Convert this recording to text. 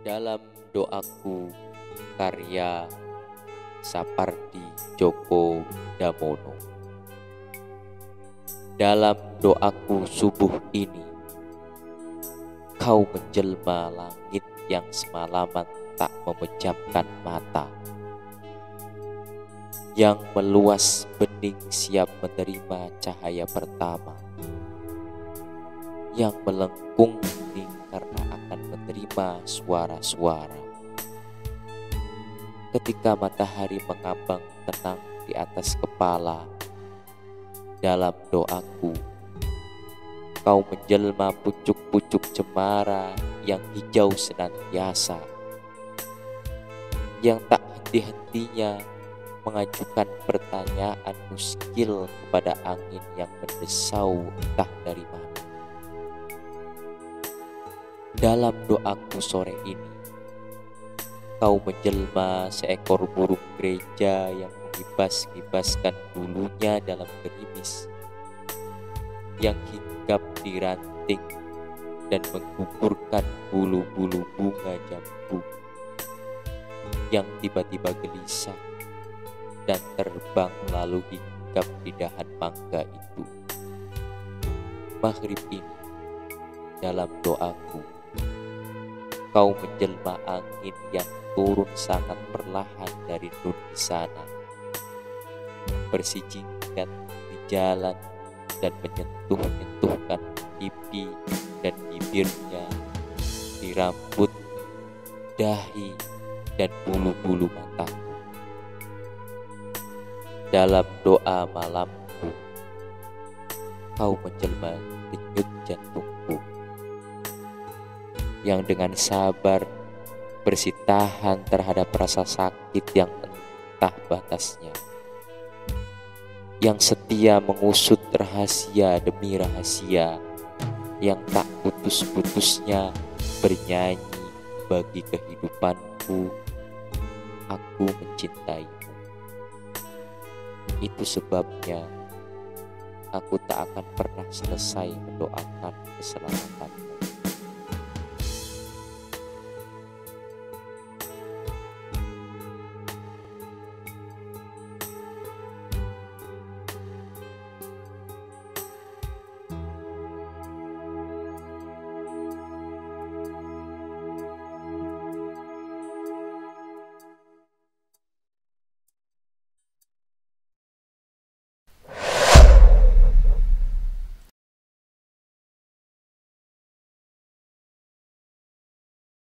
Dalam doaku, karya Sapardi Djoko Damono. Dalam doaku subuh ini, kau menjelma langit yang semalaman tak memejamkan mata, yang meluas bening siap menerima cahaya pertama, yang melengkung hening karena akan menerima suara-suara. Ketika matahari mengambang tenang di atas kepala, dalam doaku, kau menjelma pucuk-pucuk cemara yang hijau senantiasa, yang tak henti-hentinya mengajukan pertanyaan muskil kepada angin yang mendesau entah dari mana. Dalam doaku sore ini, kau menjelma seekor burung gereja yang mengibas-ngibaskan bulunya dalam gerimis, yang hinggap di ranting dan menggugurkan bulu-bulu bunga jambu, yang tiba-tiba gelisah dan terbang lalu hinggap di dahan mangga itu. Maghrib ini, dalam doaku, kau menjelma angin yang turun sangat perlahan dari nur di sana, bersijingkan di jalan dan menyentuh-nyentuhkan pipi dan bibirnya, di rambut, dahi, dan bulu-bulu mataku. Dalam doa malamku, kau menjelma denyut jantungku, yang dengan sabar bersitahan terhadap rasa sakit yang entah batasnya, yang setia mengusut rahasia demi rahasia, yang tak putus-putusnya bernyanyi bagi kehidupanku. Aku mencintaimu. Itu sebabnya aku tak akan pernah selesai mendoakan keselamatanmu.